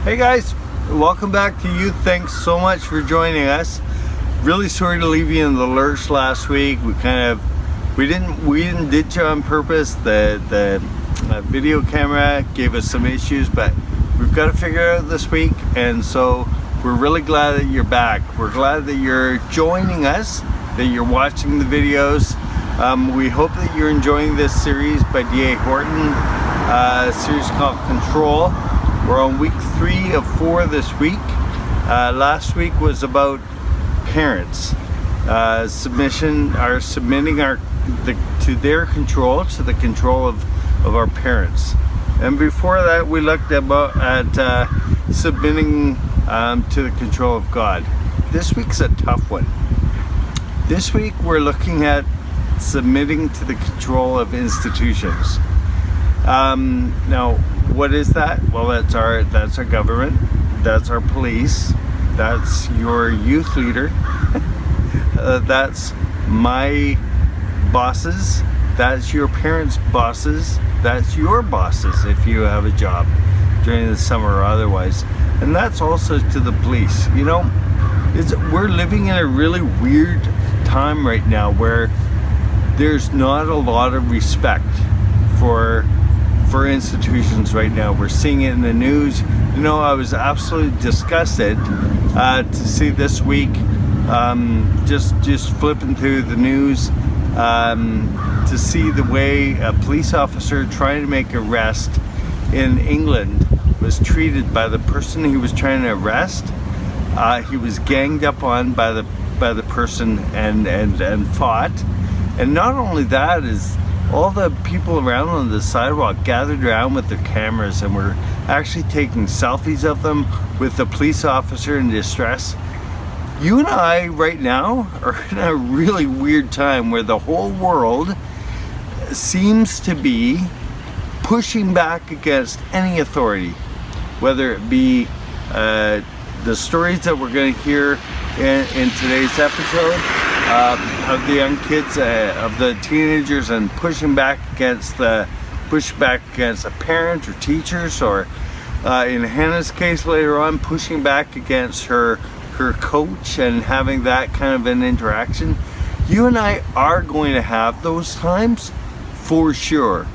Hey guys, welcome back to Youth. Thanks so much for joining us. Really sorry to leave you in the lurch last week. We didn't ditch you on purpose. The video camera gave us some issues, but we've got to figure it out this week, and so we're really glad that you're back. We're glad that you're joining us, that you're watching the videos. We hope that you're enjoying this series by D.A. Horton, a series called Control. We're on week 3 of 4 this week. Last week was about parents submitting to their control, to the control of our parents. And before that, we looked at submitting to the control of God. This week's a tough one. This week we're looking at submitting to the control of institutions. Now, what is that? Well, that's our government, that's our police, that's your youth leader, that's my bosses, that's your parents' bosses, that's your bosses if you have a job during the summer or otherwise, and that's also to the police. You know, we're living in a really weird time right now where there's not a lot of respect for institutions right now. We're seeing it in the news. You know, I was absolutely disgusted to see this week, just flipping through the news, to see the way a police officer trying to make an arrest in England was treated by the person he was trying to arrest. He was ganged up on by the person and fought. And not only that, is all the people around on the sidewalk gathered around with their cameras and were actually taking selfies of them with the police officer in distress. You and I right now are in a really weird time where the whole world seems to be pushing back against any authority, whether it be the stories that we're going to hear in today's episode, of the young kids, of the teenagers, and pushing back against a parent or teachers, or in Hannah's case later on, pushing back against her coach and having that kind of an interaction. You and I are going to have those times for sure.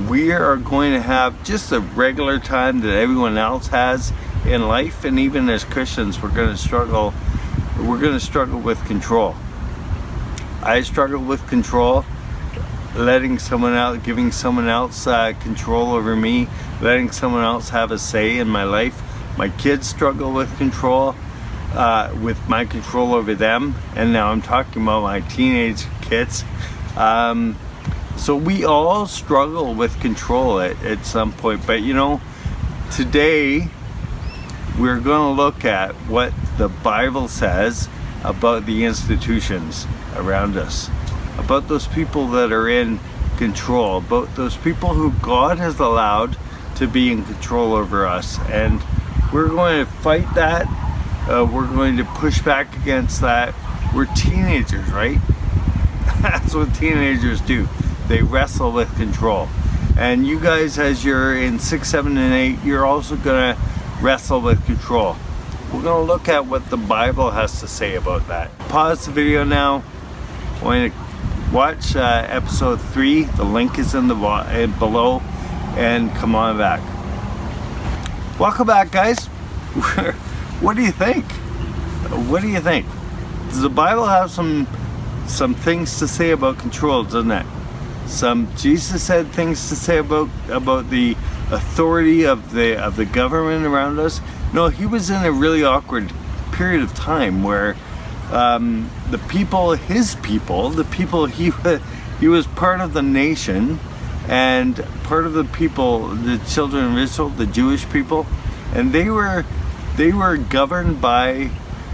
We are going to have just a regular time that everyone else has in life, and even as Christians, we're going to struggle with control. I struggle with control, giving someone else control over me, letting someone else have a say in my life. My kids struggle with control, with my control over them, and now I'm talking about my teenage kids. So we all struggle with control at some point, but you know, today we're going to look at what the Bible says about the institutions around us, about those people that are in control, about those people who God has allowed to be in control over us. And we're going to fight that. We're going to push back against that. We're teenagers, right? That's what teenagers do. They wrestle with control. And you guys, as you're in 6, 7, and 8, you're also going to wrestle with control. We're going to look at what the Bible has to say about that. Pause the video now. Going to watch episode 3. The link is in the below, and come on back. Welcome back, guys. What do you think? What do you think? Does the Bible have some things to say about control, doesn't it? Jesus had things to say about the authority of the government around us. No, he was in a really awkward period of time where the people he was part of the nation and part of the people, the children of Israel, the Jewish people, and they were governed by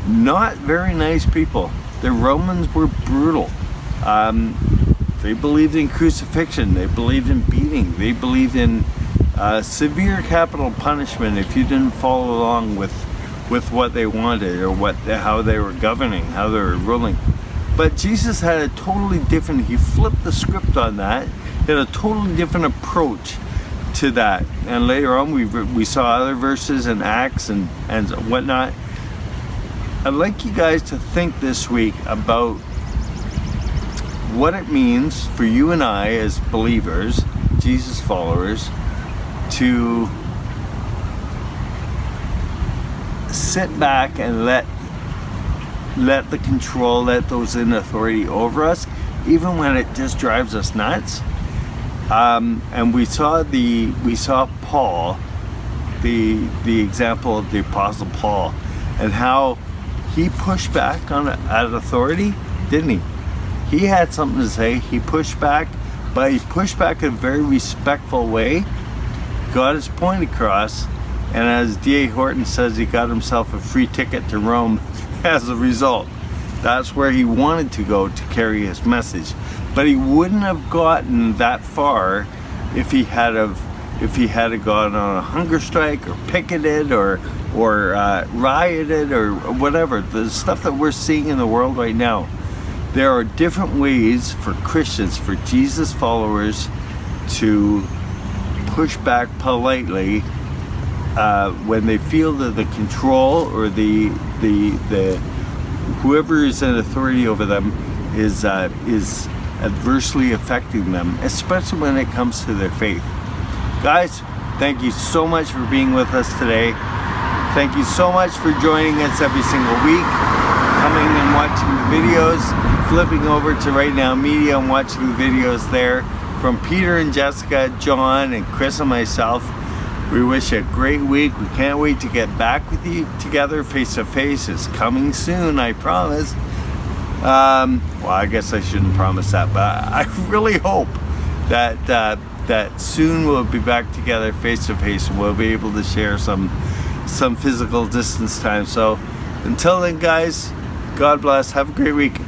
not very nice people. The Romans were brutal. They believed in crucifixion. They believed in beating. They believed in severe capital punishment if you didn't follow along with what they wanted, or how they were governing, how they were ruling. But Jesus had he flipped the script on that. He had a totally different approach to that. And later on we saw other verses in Acts and whatnot. I'd like you guys to think this week about what it means for you and I as believers, Jesus followers, to sit back and let the control, let those in authority over us, even when it just drives us nuts. And we saw Paul, the example of the Apostle Paul, and how he pushed back at authority, didn't he? He had something to say. He pushed back, but he pushed back in a very respectful way, got his point across, and as D.A. Horton says, he got himself a free ticket to Rome as a result. That's where he wanted to go to carry his message. But he wouldn't have gotten that far if he had gone on a hunger strike or picketed or rioted or whatever. The stuff that we're seeing in the world right now. There are different ways for Christians, for Jesus followers, to push back politely when they feel that the control or the whoever is in authority over them is adversely affecting them, especially when it comes to their faith. Guys, thank you so much for being with us today. Thank you so much for joining us every single week, coming and watching the videos, flipping over to Right Now Media and watching the videos there from Peter and Jessica, John and Chris and myself. We wish you a great week. We can't wait to get back with you together face to face. It's coming soon, I promise. Well, I guess I shouldn't promise that, but I really hope that soon we'll be back together face to face and we'll be able to share some physical distance time. So until then, guys, God bless. Have a great week.